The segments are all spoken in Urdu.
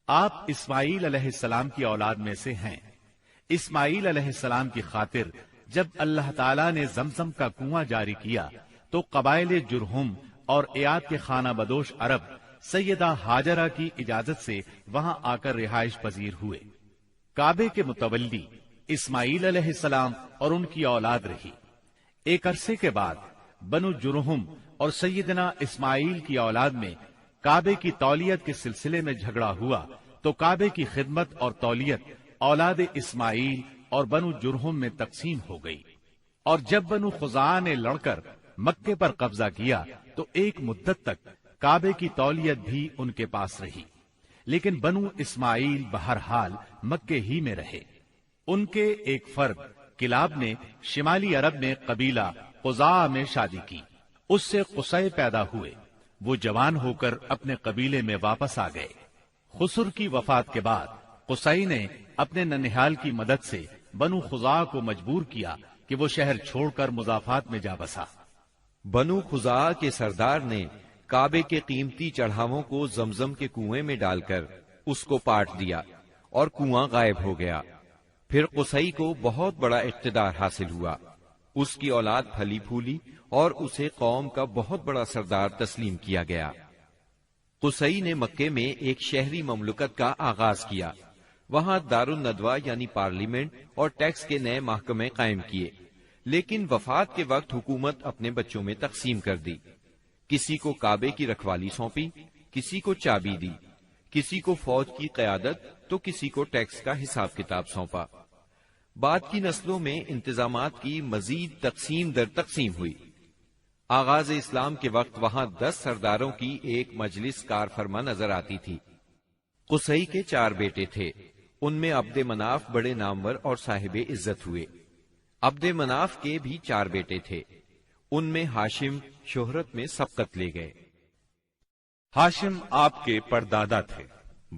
آپ اسماعیل علیہ السلام کی اولاد میں سے ہیں۔ اسماعیل علیہ السلام کی خاطر جب اللہ تعالیٰ نے زمزم کا کنواں جاری کیا تو قبائل جرہم اور ایاد کے خانہ بدوش عرب سیدہ ہاجرہ کی اجازت سے وہاں آ کر رہائش پذیر ہوئے۔ کعبے کے متولی اسماعیل علیہ السلام اور ان کی اولاد رہی۔ ایک عرصے کے بعد بنو جرہم اور سیدنا اسماعیل کی اولاد میں کعبے کی تولیت کے سلسلے میں جھگڑا ہوا تو کعبے کی خدمت اور تولیت اولاد اسماعیل اور بنو جرہم میں تقسیم ہو گئی، اور جب بنو خزاعہ نے لڑ کر مکے پر قبضہ کیا تو ایک مدت تک کعبے کی تولیت بھی ان کے پاس رہی، لیکن بنو اسماعیل بہرحال مکے ہی میں رہے۔ ان کے ایک فرد کلاب نے شمالی عرب میں قبیلہ قزاعہ میں شادی کی، اس سے قصی پیدا ہوئے۔ وہ جوان ہو کر اپنے قبیلے میں واپس آ گئے۔ خسر کی وفات کے بعد قصی نے اپنے ننھیال کی مدد سے بنو خزاعہ کو مجبور کیا کہ وہ شہر چھوڑ کر مضافات میں جا بسا۔ بنو خزاعہ کے سردار نے کعبے کے قیمتی چڑھاووں کو زمزم کے کنویں میں ڈال کر اس کو پاٹ دیا اور کنواں غائب ہو گیا۔ پھر قصی کو بہت بڑا اقتدار حاصل ہوا، اس کی اولاد پھلی پھولی اور اسے قوم کا بہت بڑا سردار تسلیم کیا گیا۔ قصی نے مکے میں ایک شہری مملکت کا آغاز کیا، وہاں دارالندوہ یعنی پارلیمنٹ اور ٹیکس کے نئے محکمے قائم کیے، لیکن وفات کے وقت حکومت اپنے بچوں میں تقسیم کر دی۔ کسی کو کعبے کی رکھوالی سونپی، کسی کو چابی دی، کسی کو فوج کی قیادت تو کسی کو ٹیکس کا حساب کتاب سونپا۔ بعد کی نسلوں میں انتظامات کی مزید تقسیم در تقسیم ہوئی۔ آغاز اسلام کے وقت وہاں 10 سرداروں کی ایک مجلس کار فرما نظر آتی تھی۔ قصی کے 4 بیٹے تھے، ان میں عبد مناف بڑے نامور اور صاحب عزت ہوئے۔ عبد مناف کے بھی 4 بیٹے تھے، ان میں ہاشم شہرت میں سبقت لے گئے۔ ہاشم آپ کے پردادا تھے،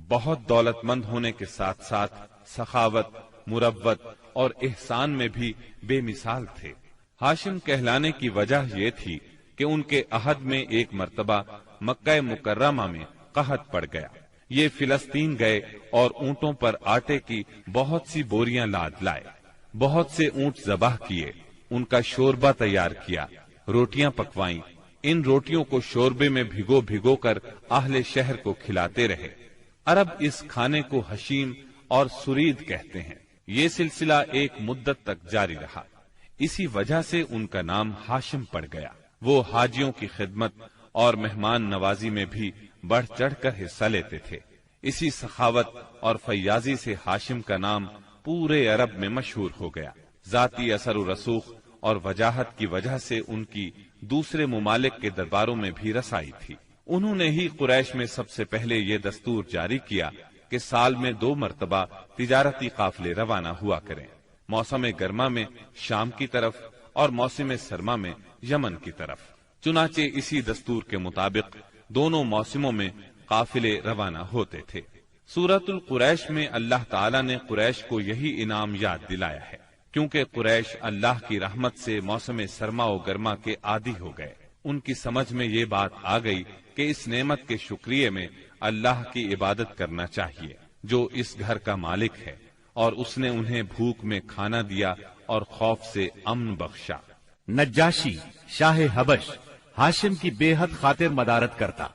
بہت دولت مند ہونے کے ساتھ ساتھ سخاوت، مروت اور احسان میں بھی بے مثال تھے۔ ہاشم کہلانے کی وجہ یہ تھی کہ ان کے عہد میں ایک مرتبہ مکہ مکرمہ میں قحط پڑ گیا۔ یہ فلسطین گئے اور اونٹوں پر آٹے کی بہت سی بوریاں لاد لائے، بہت سے اونٹ ذبح کیے، ان کا شوربہ تیار کیا، روٹیاں پکوائیں۔ ان روٹیوں کو شوربے میں بھگو بھگو کر اہل شہر کو کھلاتے رہے۔ عرب اس کھانے کو حشیم اور سرید کہتے ہیں۔ یہ سلسلہ ایک مدت تک جاری رہا، اسی وجہ سے ان کا نام ہاشم پڑ گیا۔ وہ حاجیوں کی خدمت اور مہمان نوازی میں بھی بڑھ چڑھ کر حصہ لیتے تھے۔ اسی سخاوت اور فیاضی سے ہاشم کا نام پورے عرب میں مشہور ہو گیا۔ ذاتی اثر و رسوخ اور وجاہت کی وجہ سے ان کی دوسرے ممالک کے درباروں میں بھی رسائی تھی۔ انہوں نے ہی قریش میں سب سے پہلے یہ دستور جاری کیا کہ سال میں 2 مرتبہ تجارتی قافلے روانہ ہوا کریں، موسم گرما میں شام کی طرف اور موسم سرما میں یمن کی طرف۔ چنانچہ اسی دستور کے مطابق دونوں موسموں میں قافلے روانہ ہوتے تھے۔ سورۃ القریش میں اللہ تعالیٰ نے قریش کو یہی انعام یاد دلایا ہے، کیونکہ قریش اللہ کی رحمت سے موسم سرما و گرما کے عادی ہو گئے۔ ان کی سمجھ میں یہ بات آ گئی کہ اس نعمت کے شکریہ میں اللہ کی عبادت کرنا چاہیے جو اس گھر کا مالک ہے، اور اس نے انہیں بھوک میں کھانا دیا اور خوف سے امن بخشا۔ نجاشی شاہ حبش ہاشم کی بے حد خاطر مدارت کرتا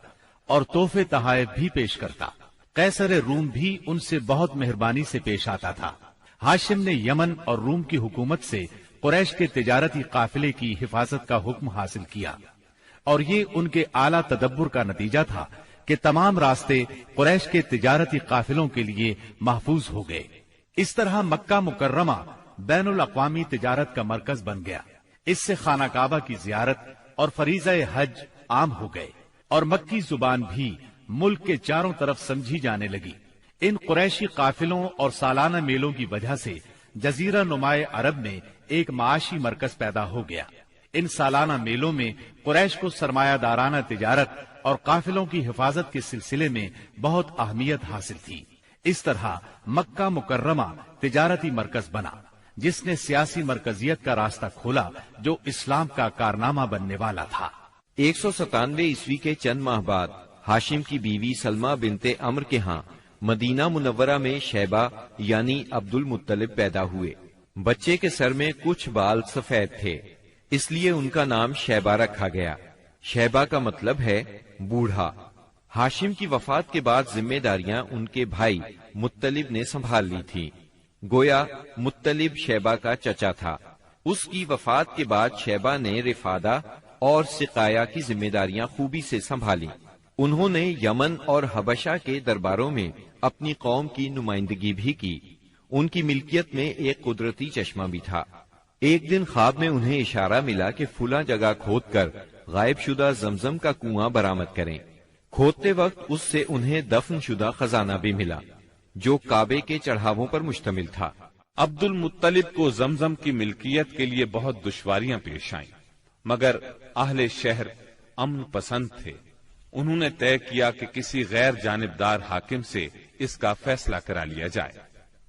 اور تحفے تحائف بھی پیش کرتا۔ قیصر روم بھی ان سے بہت مہربانی سے پیش آتا تھا۔ ہاشم نے یمن اور روم کی حکومت سے قریش کے تجارتی قافلے کی حفاظت کا حکم حاصل کیا، اور یہ ان کے اعلیٰ تدبر کا نتیجہ تھا کہ تمام راستے قریش کے تجارتی قافلوں کے لیے محفوظ ہو گئے۔ اس طرح مکہ مکرمہ بین الاقوامی تجارت کا مرکز بن گیا۔ اس سے خانہ کعبہ کی زیارت اور فریضہ حج عام ہو گئے، اور مکی زبان بھی ملک کے چاروں طرف سمجھی جانے لگی۔ ان قریشی قافلوں اور سالانہ میلوں کی وجہ سے جزیرہ نمائے عرب میں ایک معاشی مرکز پیدا ہو گیا۔ ان سالانہ میلوں میں قریش کو سرمایہ دارانہ تجارت اور قافلوں کی حفاظت کے سلسلے میں بہت اہمیت حاصل تھی۔ اس طرح مکہ مکرمہ تجارتی مرکز بنا، جس نے سیاسی مرکزیت کا راستہ کھولا جو اسلام کا کارنامہ بننے والا تھا۔ 197 عیسوی کے چند ماہ بعد ہاشم کی بیوی سلمہ بنت عمر کے ہاں مدینہ منورہ میں شیبہ یعنی عبد المطلب پیدا ہوئے۔ بچے کے سر میں کچھ بال سفید تھے، اس لیے ان کا نام شیبہ رکھا گیا۔ شیبہ کا مطلب ہے بوڑھا۔ ہاشم کی وفات کے بعد ذمہ داریاں ان کے بھائی مطلب نے سنبھال لی تھی۔ گویا مطلب شیبہ کا چچا تھا۔ اس کی وفات کے بعد شیبہ نے رفادہ اور سقایا کی ذمہ داریاں خوبی سے سنبھالی۔ انہوں نے یمن اور حبشہ کے درباروں میں اپنی قوم کی نمائندگی بھی کی۔ ان کی ملکیت میں ایک قدرتی چشمہ بھی تھا۔ ایک دن خواب میں انہیں اشارہ ملا کہ فلاں جگہ کھود کر غائب شدہ زمزم کا کنواں برآمد کریں۔ کھودتے وقت اس سے انہیں دفن شدہ خزانہ بھی ملا جو کعبے کے چڑھاووں پر مشتمل تھا۔ عبد المطلب کو زمزم کی ملکیت کے لیے بہت دشواریاں پیش آئیں، مگر اہل شہر امن پسند تھے۔ انہوں نے طے کیا کہ کسی غیر جانبدار حاکم سے اس کا فیصلہ کرا لیا جائے۔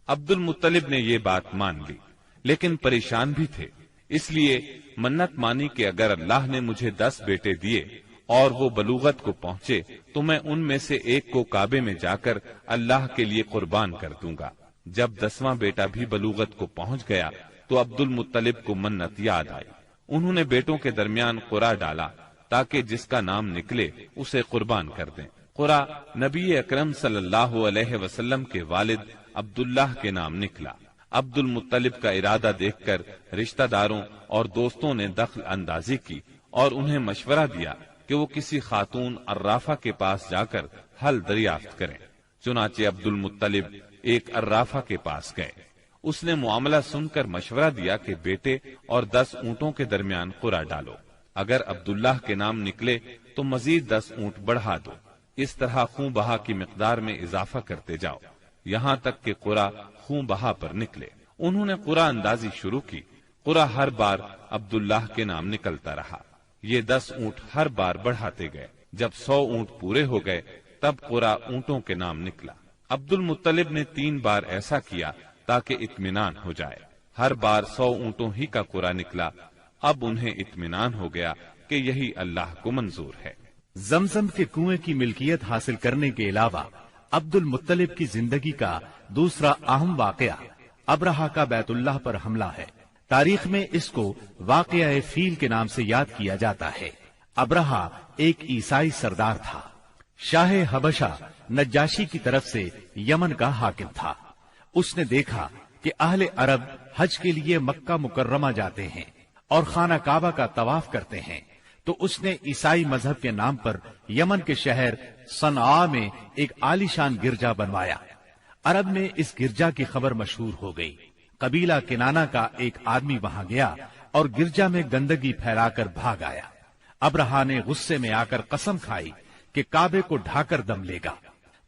عبد المطلب نے یہ بات مان لی، لیکن پریشان بھی تھے، اس لیے منت مانی کہ اگر اللہ نے مجھے 10 بیٹے دیے اور وہ بلوغت کو پہنچے تو میں ان میں سے ایک کو کعبے میں جا کر اللہ کے لیے قربان کر دوں گا۔ جب 10واں بیٹا بھی بلوغت کو پہنچ گیا تو عبد المطلب کو منت یاد آئی۔ انہوں نے بیٹوں کے درمیان قرعہ ڈالا تاکہ جس کا نام نکلے اسے قربان کر دیں۔ قرعہ نبی اکرم صلی اللہ علیہ وسلم کے والد عبداللہ کے نام نکلا۔ عبد المطلب کا ارادہ دیکھ کر رشتہ داروں اور دوستوں نے دخل اندازی کی اور انہیں مشورہ دیا کہ وہ کسی خاتون عرافہ کے پاس جا کر حل دریافت کریں۔ چنانچہ عبد المطلب ایک عرافہ کے پاس گئے۔ اس نے معاملہ سن کر مشورہ دیا کہ بیٹے اور 10 اونٹوں کے درمیان قرعہ ڈالو، اگر عبداللہ کے نام نکلے تو مزید 10 اونٹ بڑھا دو، اس طرح خون بہا کی مقدار میں اضافہ کرتے جاؤ یہاں تک کہ قرعہ خون بہا پر نکلے۔ انہوں نے قرعہ اندازی شروع کی۔ قرعہ ہر بار عبداللہ کے نام نکلتا رہا۔ یہ 10 اونٹ ہر بار بڑھاتے گئے۔ جب 100 اونٹ پورے ہو گئے تب قرعہ اونٹوں کے نام نکلا۔ عبد المطلب نے 3 بار ایسا کیا تاکہ اطمینان ہو جائے۔ ہر بار 100 اونٹوں ہی کا قرعہ نکلا۔ اب انہیں اطمینان ہو گیا کہ یہی اللہ کو منظور ہے۔ زمزم کے کنویں کی ملکیت حاصل کرنے کے علاوہ عبد المطلب کی زندگی کا دوسرا اہم واقعہ ابرہہ کا بیت اللہ پر حملہ ہے۔ تاریخ میں اس کو واقعہ فیل کے نام سے یاد کیا جاتا ہے۔ ابرہہ ایک عیسائی سردار تھا۔ شاہ حبشہ نجاشی کی طرف سے یمن کا حاکم تھا۔ اس نے دیکھا کہ اہل عرب حج کے لیے مکہ مکرمہ جاتے ہیں اور خانہ کعبہ کا طواف کرتے ہیں، تو اس نے عیسائی مذہب کے نام پر یمن کے شہر صنعاء میں ایک عالیشان گرجا بنوایا۔ عرب میں اس گرجا کی خبر مشہور ہو گئی۔ قبیلہ کنانہ کا ایک آدمی وہاں گیا اور گرجا میں گندگی پھیلا کر بھاگ آیا۔ ابرہہ نے غصے میں آ کر قسم کھائی کہ کعبے کو ڈھا کر دم لے گا۔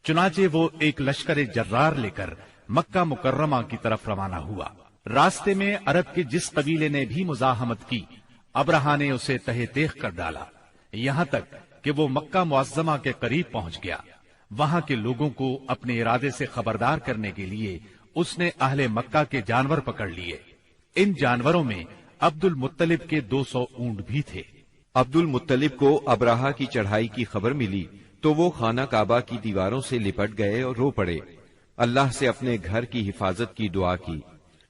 چنانچہ وہ ایک لشکر جرار لے کر مکہ مکرمہ کی طرف روانہ ہوا۔ راستے میں عرب کے جس قبیلے نے بھی مزاحمت کی، ابرہہ نے اسے تہہ تیغ کر ڈالا، یہاں تک کہ وہ مکہ معظمہ کے قریب پہنچ گیا۔ وہاں کے لوگوں کو اپنے ارادے سے خبردار کرنے کے لیے اس نے اہل مکہ کے جانور پکڑ لیے۔ ان جانوروں میں عبد المطلب کے 200 اونٹ بھی تھے۔ عبد المطلب کو ابرہہ کی چڑھائی کی خبر ملی تو وہ خانہ کعبہ کی دیواروں سے لپٹ گئے اور رو پڑے۔ اللہ سے اپنے گھر کی حفاظت کی دعا کی۔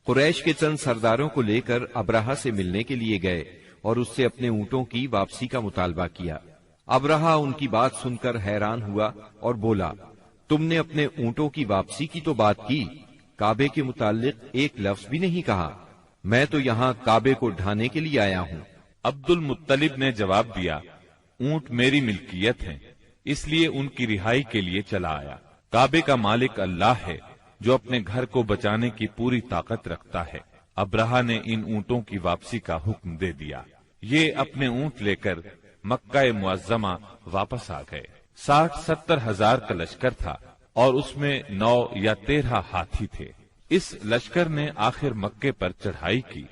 قریش کے چند سرداروں کو لے کر ابرہہ سے ملنے کے لیے گئے اور اس سے اپنے اونٹوں کی واپسی کا مطالبہ کیا۔ ابرہہ ان کی بات سن کر حیران ہوا اور بولا، تم نے اپنے اونٹوں کی واپسی کی تو بات کی، کعبے کے متعلق ایک لفظ بھی نہیں کہا۔ میں تو یہاں کعبے کو ڈھانے کے لیے آیا ہوں۔ عبد المطلب نے جواب دیا، اونٹ میری ملکیت ہیں، اس لیے ان کی رہائی کے لیے چلا آیا۔ کعبے کا مالک اللہ ہے جو اپنے گھر کو بچانے کی پوری طاقت رکھتا ہے۔ ابرہہ نے ان اونٹوں کی واپسی کا حکم دے دیا۔ یہ اپنے اونٹ لے کر مکہ معظمہ واپس آ گئے۔ 60-70 ہزار کا لشکر تھا اور اس میں 9 یا 13 ہاتھی تھے۔ اس لشکر نے آخر مکے پر چڑھائی کی۔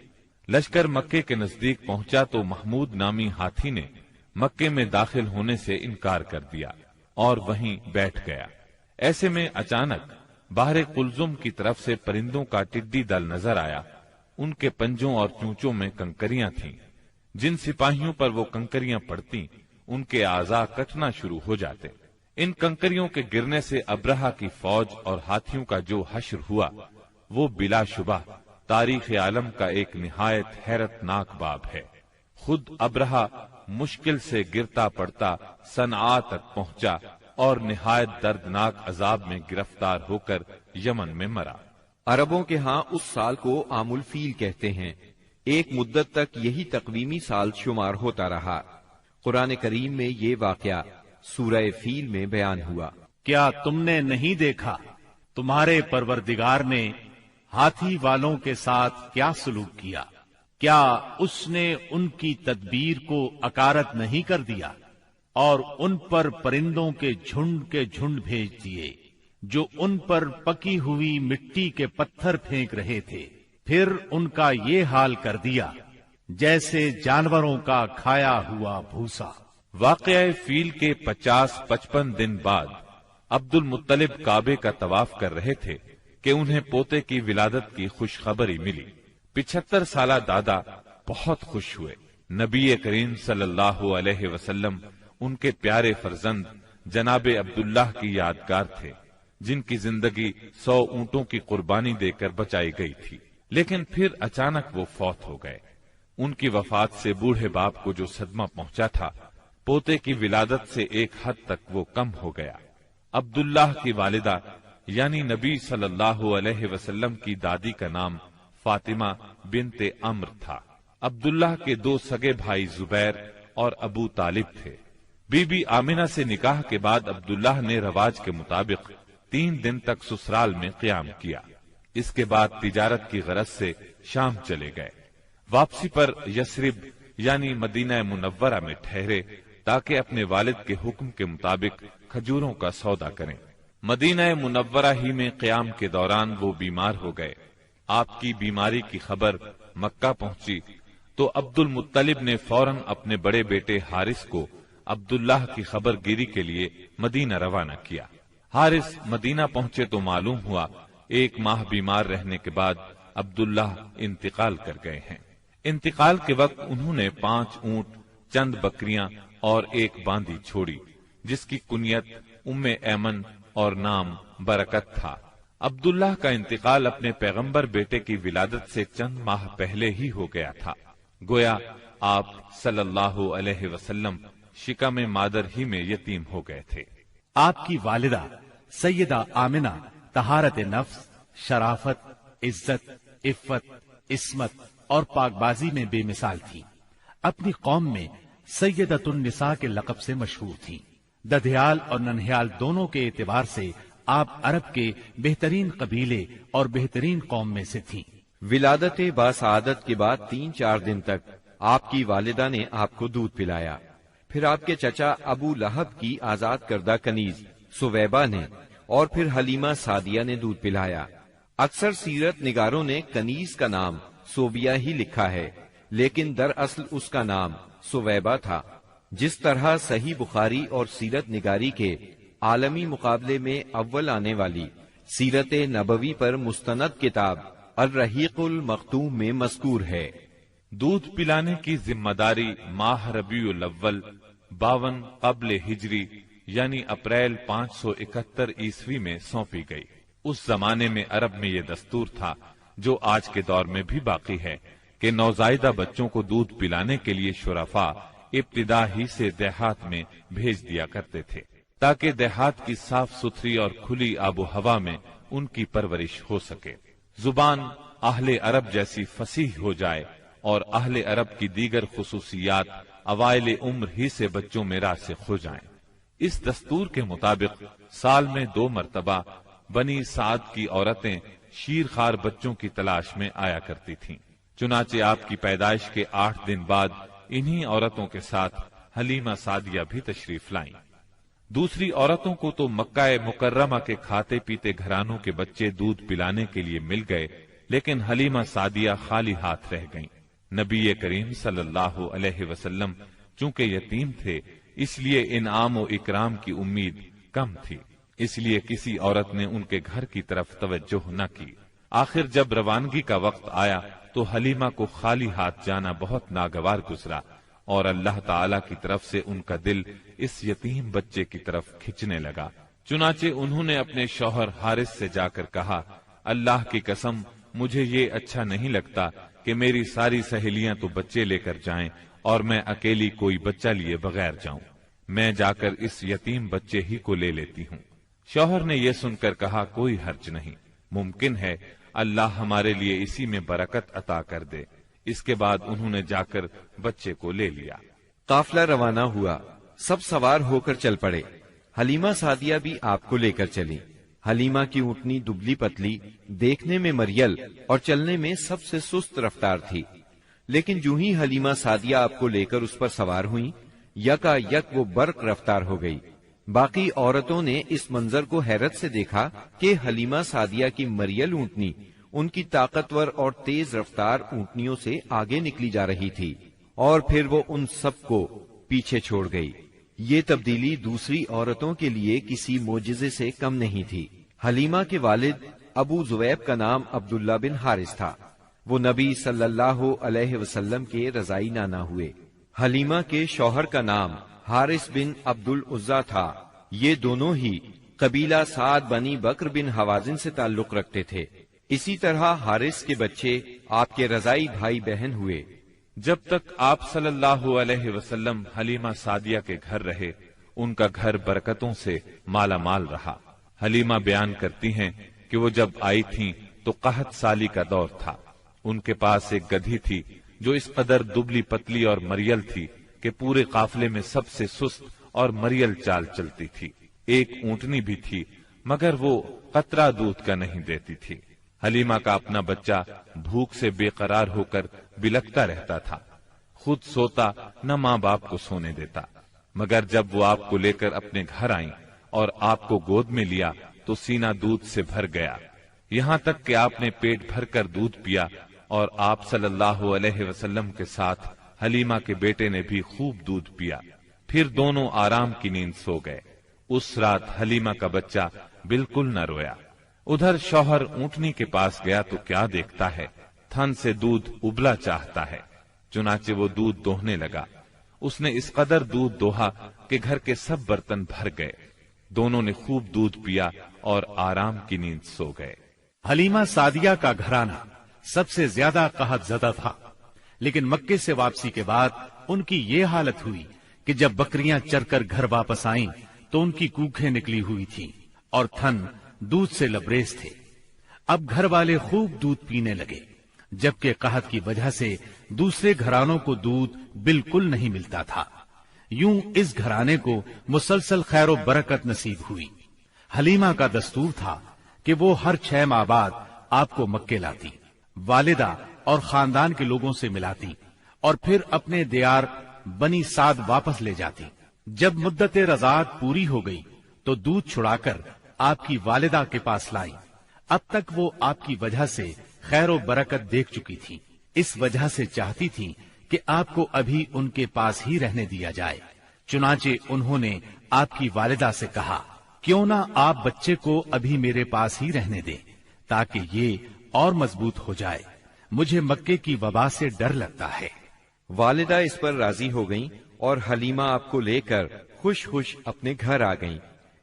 لشکر مکے کے نزدیک پہنچا تو محمود نامی ہاتھی نے مکے میں داخل ہونے سے انکار کر دیا اور وہیں بیٹھ گیا۔ ایسے میں اچانک باہر قلزم کی طرف سے پرندوں کا ٹڈی دل نظر آیا۔ ان کے پنجوں اور چونچوں میں کنکریاں تھیں۔ جن سپاہیوں پر وہ کنکریاں پڑتی ان کے اعضاء کٹنا شروع ہو جاتے۔ ان کنکریوں کے گرنے سے ابرہہ کی فوج اور ہاتھیوں کا جو حشر ہوا وہ بلا شبہ تاریخ عالم کا ایک نہایت حیرت ناک باب ہے۔ خود ابرہہ مشکل سے گرتا پڑتا صنعاء تک پہنچا اور نہایت دردناک عذاب میں گرفتار ہو کر یمن میں مرا۔ عربوں کے ہاں اس سال کو عام الفیل کہتے ہیں۔ ایک مدت تک یہی تقویمی سال شمار ہوتا رہا۔ قرآن کریم میں یہ واقعہ سورہ فیل میں بیان ہوا۔ کیا تم نے نہیں دیکھا تمہارے پروردگار نے ہاتھی والوں کے ساتھ کیا سلوک کیا؟ کیا اس نے ان کی تدبیر کو اکارت نہیں کر دیا اور ان پر پرندوں کے جھنڈ بھیج دیے جو ان پر پکی ہوئی مٹی کے پتھر پھینک رہے تھے، پھر ان کا یہ حال کر دیا جیسے جانوروں کا کھایا ہوا بھوسا۔ واقعہ فیل کے 50-55 دن بعد عبد المطلب کعبے کا طواف کر رہے تھے کہ انہیں پوتے کی ولادت کی خوشخبری ملی۔ 75 سالہ دادا بہت خوش ہوئے۔ نبی کریم صلی اللہ علیہ وسلم ان کے پیارے فرزند جناب عبداللہ کی یادگار تھے، جن کی زندگی 100 اونٹوں کی قربانی دے کر بچائی گئی تھی، لیکن پھر اچانک وہ فوت ہو گئے۔ ان کی وفات سے بوڑھے باپ کو جو صدمہ پہنچا تھا، پوتے کی ولادت سے ایک حد تک وہ کم ہو گیا۔ عبداللہ کی والدہ یعنی نبی صلی اللہ علیہ وسلم کی دادی کا نام فاطمہ بنت عمرو تھا۔ عبداللہ کے 2 سگے بھائی زبیر اور ابو طالب تھے۔ بی بی آمنہ سے نکاح کے بعد عبداللہ نے رواج کے مطابق 3 دن تک سسرال میں قیام کیا۔ اس کے بعد تجارت کی غرض سے شام چلے گئے۔ واپسی پر یثرب یعنی مدینہ منورہ میں ٹھہرے تاکہ اپنے والد کے حکم کے مطابق کھجوروں کا سودا کریں۔ مدینہ منورہ ہی میں قیام کے دوران وہ بیمار ہو گئے۔ آپ کی بیماری کی خبر مکہ پہنچی تو عبد المطلب نے فوراً اپنے بڑے بیٹے حارث کو عبداللہ کی خبر گیری کے لیے مدینہ روانہ کیا۔ حارث مدینہ پہنچے تو معلوم ہوا 1 ماہ بیمار رہنے کے بعد عبداللہ انتقال کر گئے ہیں۔ انتقال کے وقت انہوں نے 5 اونٹ، چند بکریاں اور 1 باندی چھوڑی، جس کی کنیت ام ایمن اور نام برکت تھا۔ عبداللہ کا انتقال اپنے پیغمبر بیٹے کی ولادت سے چند ماہ پہلے ہی ہو گیا تھا۔ گویا آپ صلی اللہ علیہ وسلم شکم مادر ہی میں یتیم ہو گئے تھے۔ آپ کی والدہ سیدہ آمنہ طہارت نفس، شرافت، عزت، عفت، عصمت اور پاک بازی میں بے مثال تھی۔ اپنی قوم میں سیدۃ النساء کے لقب سے مشہور تھی۔ ددھیال اور ننہیال دونوں کے اعتبار سے آپ عرب کے بہترین قبیلے اور بہترین قوم میں سے تھیں۔ ولادت باسعادت کے بعد 3-4 دن تک آپ کی والدہ نے آپ کو دودھ پلایا۔ پھر آپ کے چچا ابو لہب کی آزاد کردہ کنیز سویبہ نے اور پھر حلیمہ سعدیہ نے دودھ پلایا۔ اکثر سیرت نگاروں نے کنیز کا نام سوبیہ ہی لکھا ہے، لیکن دراصل اس کا نام سویبہ تھا۔ جس طرح صحیح بخاری اور سیرت نگاری کے عالمی مقابلے میں اول آنے والی سیرت نبوی پر مستند کتاب الرحیق المختوم میں مذکور ہے۔ دودھ پلانے کی ذمہ داری ماہ ربیع الاول 52 قبل ہجری یعنی اپریل 571 عیسوی میں سونپی گئی۔ اس زمانے میں عرب میں یہ دستور تھا، جو آج کے دور میں بھی باقی ہے، کہ نوزائیدہ بچوں کو دودھ پلانے کے لیے شرفاء ابتدا ہی سے دیہات میں بھیج دیا کرتے تھے، تاکہ دیہات کی صاف ستھری اور کھلی آب و ہوا میں ان کی پرورش ہو سکے، زبان اہل عرب جیسی فصیح ہو جائے اور اہل عرب کی دیگر خصوصیات اوائل عمر ہی سے بچوں میں راسخ ہو جائیں۔ اس دستور کے مطابق سال میں 2 مرتبہ بنی سعد کی عورتیں شیرخوار بچوں کی تلاش میں آیا کرتی تھیں۔ چنانچہ آپ کی پیدائش کے 8 دن بعد انہی عورتوں کے ساتھ حلیمہ سعدیہ بھی تشریف لائیں۔ دوسری عورتوں کو تو مکہ مکرمہ کے کھاتے پیتے گھرانوں کے بچے دودھ پلانے کے لیے مل گئے، لیکن حلیمہ سعدیہ خالی ہاتھ رہ گئیں۔ نبی کریم صلی اللہ علیہ وسلم چونکہ یتیم تھے، اس لیے انعام و اکرام کی امید کم تھی، اس لیے کسی عورت نے ان کے گھر کی طرف توجہ نہ کی۔ آخر جب روانگی کا وقت آیا تو حلیمہ کو خالی ہاتھ جانا بہت ناگوار گزرا، اور اللہ تعالی کی طرف سے ان کا دل اس یتیم بچے کی طرف کھنچنے لگا۔ چنانچہ انہوں نے اپنے شوہر حارث سے جا کر کہا، اللہ کی قسم مجھے یہ اچھا نہیں لگتا کہ میری ساری سہیلیاں تو بچے لے کر جائیں اور میں اکیلی کوئی بچہ لیے بغیر جاؤں، میں جا کر اس یتیم بچے ہی کو لے لیتی ہوں۔ شوہر نے یہ سن کر کہا، کوئی حرج نہیں، ممکن ہے اللہ ہمارے لیے اسی میں برکت عطا کر دے۔ اس کے بعد انہوں نے جا کر بچے کو لے لیا۔ قافلہ روانہ ہوا، سب سوار ہو کر چل پڑے۔ حلیمہ سعدیہ بھی آپ کو لے کر چلی۔ حلیمہ کی اونٹنی دبلی پتلی، دیکھنے میں مریل اور چلنے میں سب سے سست رفتار تھی، لیکن جو ہی حلیمہ سعدیہ آپ کو لے کر اس پر سوار ہوئیں، یکا یک وہ برق رفتار ہو گئی۔ باقی عورتوں نے اس منظر کو حیرت سے دیکھا کہ حلیمہ سعدیہ کی مریل اونٹنی ان کی طاقتور اور تیز رفتار اونٹنیوں سے آگے نکلی جا رہی تھی، اور پھر وہ ان سب کو پیچھے چھوڑ گئی۔ یہ تبدیلی دوسری عورتوں کے لیے کسی معجزے سے کم نہیں تھی۔ حلیمہ کے والد ابو زویب کا نام عبداللہ بن حارث تھا، وہ نبی صلی اللہ علیہ وسلم کے رضائی نانا ہوئے۔ حلیمہ کے شوہر کا نام حارث بن عبد العزا تھا، یہ دونوں ہی قبیلہ سعد بنی بکر بن حوازن سے تعلق رکھتے تھے۔ اسی طرح حارث کے بچے آپ کے رضائی بھائی بہن ہوئے۔ جب تک آپ صلی اللہ علیہ وسلم حلیمہ سعدیہ کے گھر رہے، ان کا گھر برکتوں سے مالا مال رہا۔ حلیمہ بیان کرتی ہیں کہ وہ جب آئی تھیں تو قحط سالی کا دور تھا۔ ان کے پاس ایک گدھی تھی جو اس قدر دبلی پتلی اور مریل تھی کہ پورے قافلے میں سب سے سست اور مریل چال چلتی تھی۔ ایک اونٹنی بھی تھی مگر وہ قطرہ دودھ کا نہیں دیتی تھی۔ حلیمہ کا اپنا بچہ بھوک سے بے قرار ہو کر بلکتا رہتا تھا، خود سوتا نہ ماں باپ کو سونے دیتا، مگر جب وہ آپ کو لے کر اپنے گھر آئیں اور آپ کو گود میں لیا تو سینہ دودھ سے بھر گیا، یہاں تک کہ آپ نے پیٹ بھر کر دودھ پیا، اور آپ صلی اللہ علیہ وسلم کے ساتھ حلیمہ کے بیٹے نے بھی خوب دودھ پیا، پھر دونوں آرام کی نیند سو گئے۔ اس رات حلیمہ کا بچہ بالکل نہ رویا۔ ادھر شوہر اونٹنی کے پاس گیا تو کیا دیکھتا ہے، تھن سے دودھ ابلا چاہتا ہے، چنانچہ وہ دودھ دوہنے لگا۔ اس نے اس قدر دودھ دوہا کہ گھر کے سب برتن بھر گئے۔ دونوں نے خوب دودھ پیا اور آرام کی نیند سو گئے۔ حلیمہ سعدیہ کا گھرانہ سب سے زیادہ قحط زدہ تھا، لیکن مکے سے واپسی کے بعد ان کی یہ حالت ہوئی کہ جب بکریاں چر کر گھر واپس آئیں تو ان کی کوکھیں نکلی ہوئی تھیں اور تھن دودھ سے لبریز تھے۔ اب گھر والے خوب دودھ پینے لگے، جبکہ قحط کی وجہ سے دوسرے گھرانوں کو دودھ بالکل نہیں ملتا تھا۔ یوں اس گھرانے کو مسلسل خیر و برکت نصیب ہوئی۔ حلیمہ کا دستور تھا کہ وہ ہر 6 ماہ بعد آپ کو مکے لاتی، والدہ اور خاندان کے لوگوں سے ملاتی اور پھر اپنے دیار بنی سعد واپس لے جاتی۔ جب مدت رضاعت پوری ہو گئی تو دودھ چھڑا کر آپ کی والدہ کے پاس لائی۔ اب تک وہ آپ کی وجہ سے خیر و برکت دیکھ چکی تھی، اس وجہ سے چاہتی تھی کہ آپ کو ابھی ان کے پاس ہی رہنے دیا جائے۔ چنانچہ انہوں نے آپ کی والدہ سے کہا، کیوں نہ آپ بچے کو ابھی میرے پاس ہی رہنے دیں تاکہ یہ اور مضبوط ہو جائے، مجھے مکے کی وبا سے ڈر لگتا ہے۔ والدہ اس پر راضی ہو گئیں اور حلیمہ آپ کو لے کر خوش خوش اپنے گھر آ گئیں۔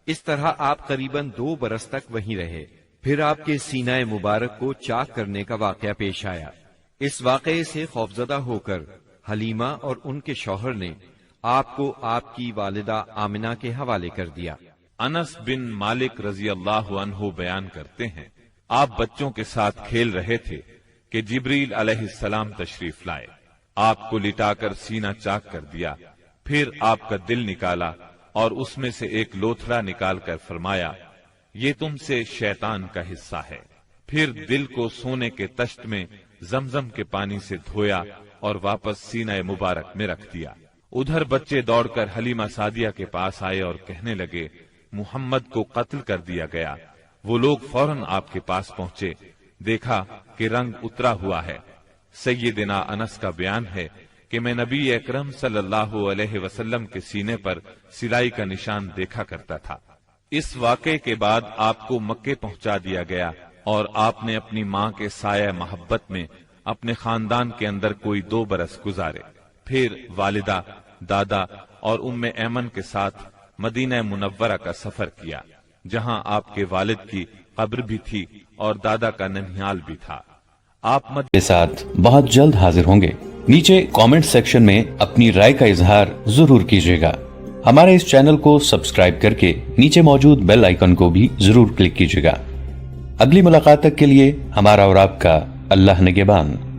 اس طرح آپ قریباً 2 برس تک وہیں رہے۔ پھر آپ کے سینہ مبارک کو چاک کرنے کا واقعہ پیش آیا۔ اس واقعے سے خوفزدہ ہو کر حلیمہ اور ان کے شوہر نے آپ کو آپ کی والدہ آمنہ کے حوالے کر دیا۔ انس بن مالک رضی اللہ عنہ بیان کرتے ہیں، آپ بچوں کے ساتھ کھیل رہے تھے کہ جبریل علیہ السلام تشریف لائے، آپ کو لٹا کر سینہ چاک کر دیا، پھر آپ کا دل نکالا اور اس میں سے ایک لوتھڑا نکال کر فرمایا، یہ تم سے شیطان کا حصہ ہے۔ پھر دل کو سونے کے تشت میں زمزم کے پانی سے دھویا اور واپس سینہ مبارک میں رکھ دیا۔ ادھر بچے دوڑ کر حلیمہ سعدیہ کے پاس آئے اور کہنے لگے، محمد کو قتل کر دیا گیا۔ وہ لوگ فوراً آپ کے پاس پہنچے، دیکھا کہ رنگ اترا ہوا ہے۔ سیدنا انس کا بیان ہے کہ میں نبی اکرم صلی اللہ علیہ وسلم کے سینے پر سلائی کا نشان دیکھا کرتا تھا۔ اس واقعے کے بعد آپ کو مکے پہنچا دیا گیا اور آپ نے اپنی ماں کے سایہ محبت میں اپنے خاندان کے اندر کوئی 2 برس گزارے۔ پھر والدہ، دادا اور ام ایمن کے ساتھ مدینہ منورہ کا سفر کیا، جہاں آپ کے والد کی قبر بھی تھی اور دادا کا ننھیال بھی تھا۔ آپ کے ساتھ بہت جلد حاضر ہوں گے۔ نیچے کامنٹ سیکشن میں اپنی رائے کا اظہار ضرور کیجیے گا۔ ہمارے اس چینل کو سبسکرائب کر کے نیچے موجود بیل آئیکن کو بھی ضرور کلک کیجیے گا۔ اگلی ملاقات تک کے لیے ہمارا اور آپ کا اللہ نگہبان۔